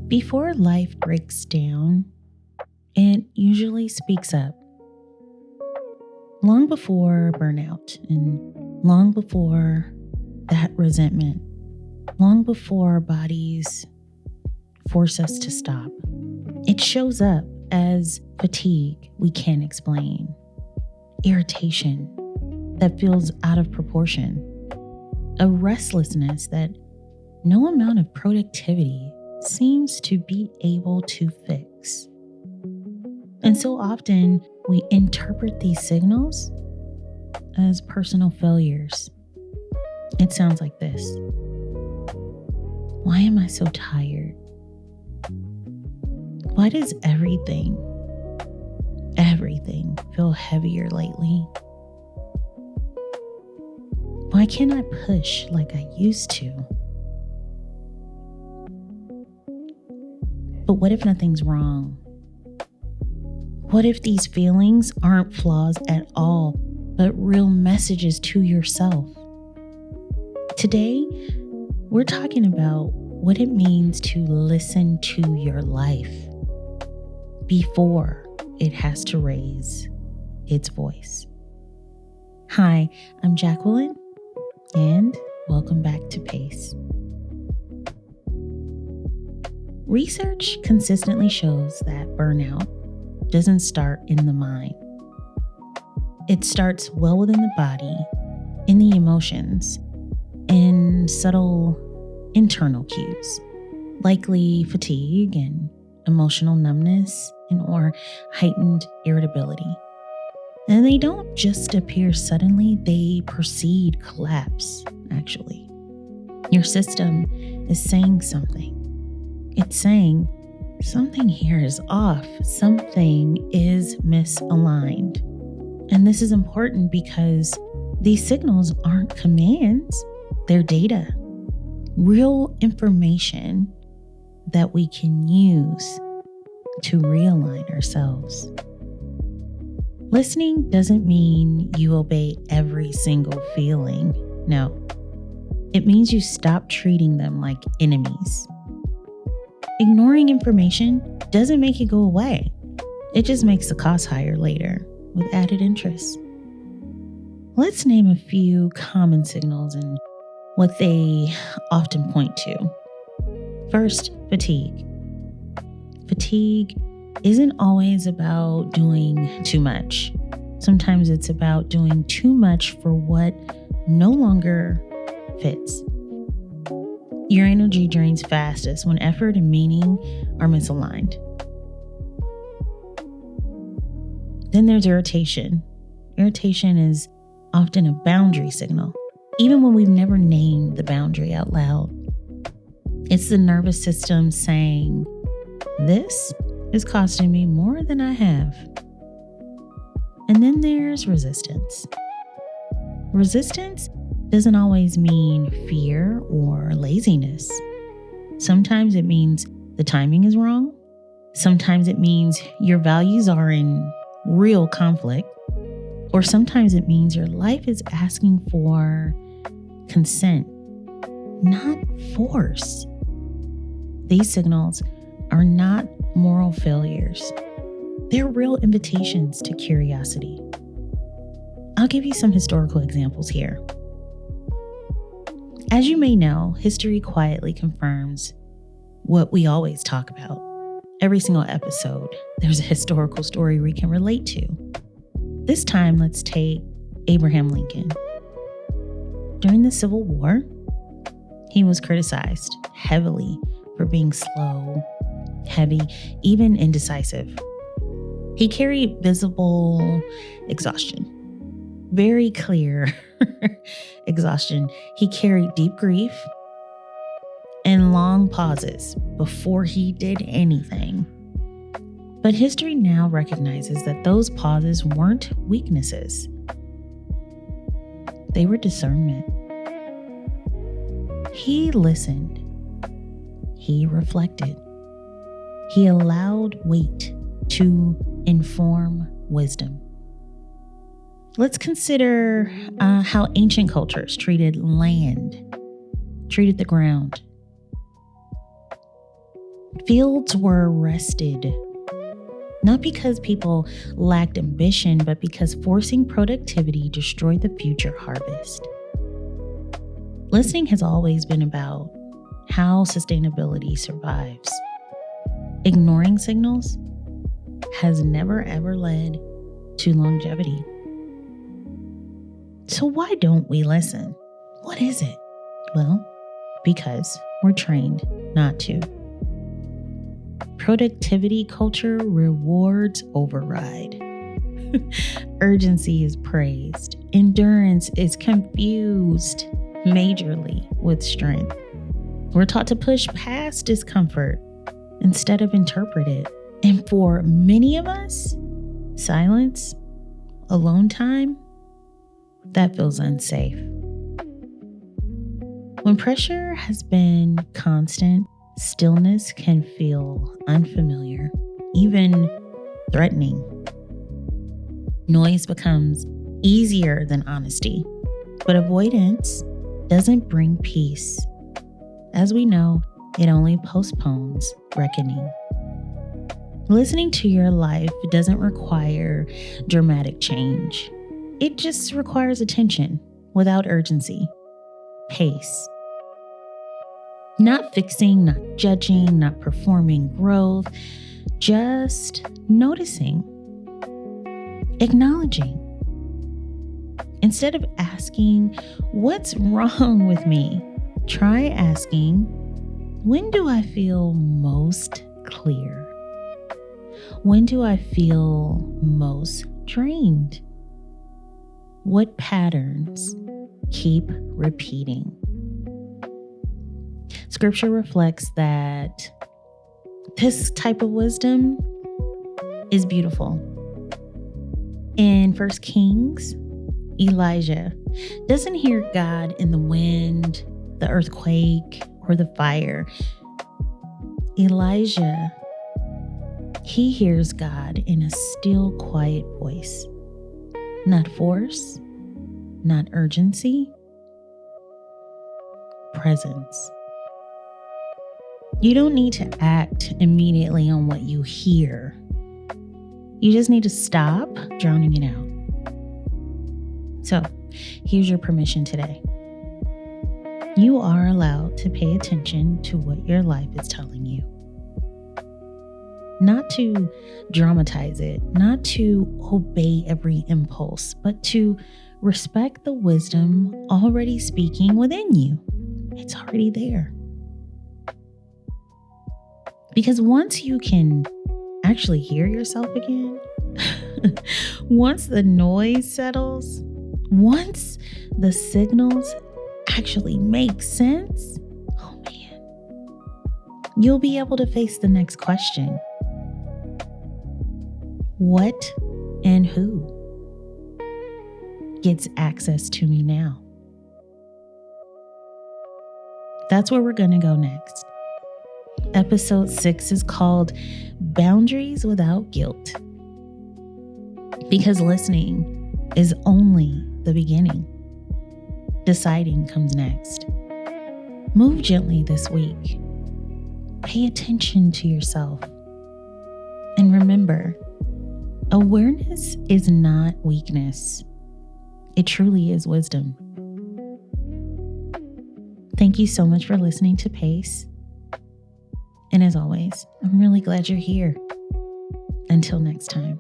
Before life breaks down, it usually speaks up. Long before burnout and long before that resentment, long before our bodies force us to stop, it shows up as fatigue we can't explain, irritation that feels out of proportion, a restlessness that no amount of productivity seems to be able to fix. And so often we interpret these signals as personal failures. It sounds like this. Why am I so tired? Why does everything feel heavier lately? Why can't I push like I used to? But what if nothing's wrong? What if these feelings aren't flaws at all, but real messages to yourself? Today, we're talking about what it means to listen to your life before it has to raise its voice. Hi, I'm Jacqueline, and welcome back to Pace. Research consistently shows that burnout doesn't start in the mind. It starts well within the body, in the emotions, in subtle internal cues, likely fatigue and emotional numbness or heightened irritability. And they don't just appear suddenly, they precede collapse, actually. Your system is saying something. It's saying, something here is off. Something is misaligned. And this is important because these signals aren't commands, they're data. Real information that we can use to realign ourselves. Listening doesn't mean you obey every single feeling. No, it means you stop treating them like enemies. Ignoring information doesn't make it go away. It just makes the cost higher later with added interest. Let's name a few common signals and what they often point to. First, fatigue. Fatigue isn't always about doing too much. Sometimes it's about doing too much for what no longer fits. Your energy drains fastest when effort and meaning are misaligned. Then there's irritation. Irritation is often a boundary signal, even when we've never named the boundary out loud. It's the nervous system saying, this is costing me more than I have. And then there's resistance. Resistance doesn't always mean fear or laziness. Sometimes it means the timing is wrong. Sometimes it means your values are in real conflict. Or sometimes it means your life is asking for consent, not force. These signals are not moral failures. They're real invitations to curiosity. I'll give you some historical examples here. As you may know, history quietly confirms what we always talk about. Every single episode, there's a historical story we can relate to. This time, let's take Abraham Lincoln. During the Civil War, he was criticized heavily for being slow, heavy, even indecisive. He carried visible exhaustion, very clear exhaustion. He carried deep grief and long pauses before he did anything. But history now recognizes that those pauses weren't weaknesses. They were discernment. He listened. He reflected. He allowed weight to inform wisdom. Let's consider how ancient cultures treated land, treated the ground. Fields were arrested, not because people lacked ambition, but because forcing productivity destroyed the future harvest. Listening has always been about how sustainability survives. Ignoring signals has never ever led to longevity. So why don't we listen? What is it? Well, because we're trained not to. Productivity culture rewards override. Urgency is praised. Endurance is confused majorly with strength. We're taught to push past discomfort instead of interpret it. And for many of us, silence, alone time, that feels unsafe. When pressure has been constant, stillness can feel unfamiliar, even threatening. Noise becomes easier than honesty, but avoidance doesn't bring peace. As we know, it only postpones reckoning. Listening to your life doesn't require dramatic change. It just requires attention without urgency, pace. Not fixing, not judging, not performing growth, just noticing, acknowledging. Instead of asking, what's wrong with me? Try asking, when do I feel most clear? When do I feel most drained? What patterns keep repeating? Scripture reflects that this type of wisdom is beautiful. In 1 Kings, Elijah doesn't hear God in the wind, the earthquake, or the fire. Elijah, he hears God in a still, quiet voice. Not force, not urgency, presence. You don't need to act immediately on what you hear. You just need to stop drowning it out. So, here's your permission today. You are allowed to pay attention to what your life is telling you. Not to dramatize it, not to obey every impulse, but to respect the wisdom already speaking within you. It's already there. Because once you can actually hear yourself again, once the noise settles, once the signals actually make sense, oh man, you'll be able to face the next question. What and who gets access to me now? That's where we're going to go next. Episode 6 is called Boundaries Without Guilt. Because listening is only the beginning. Deciding comes next. Move gently this week. Pay attention to yourself. And remember, awareness is not weakness. It truly is wisdom. Thank you so much for listening to Pace. And as always, I'm really glad you're here. Until next time.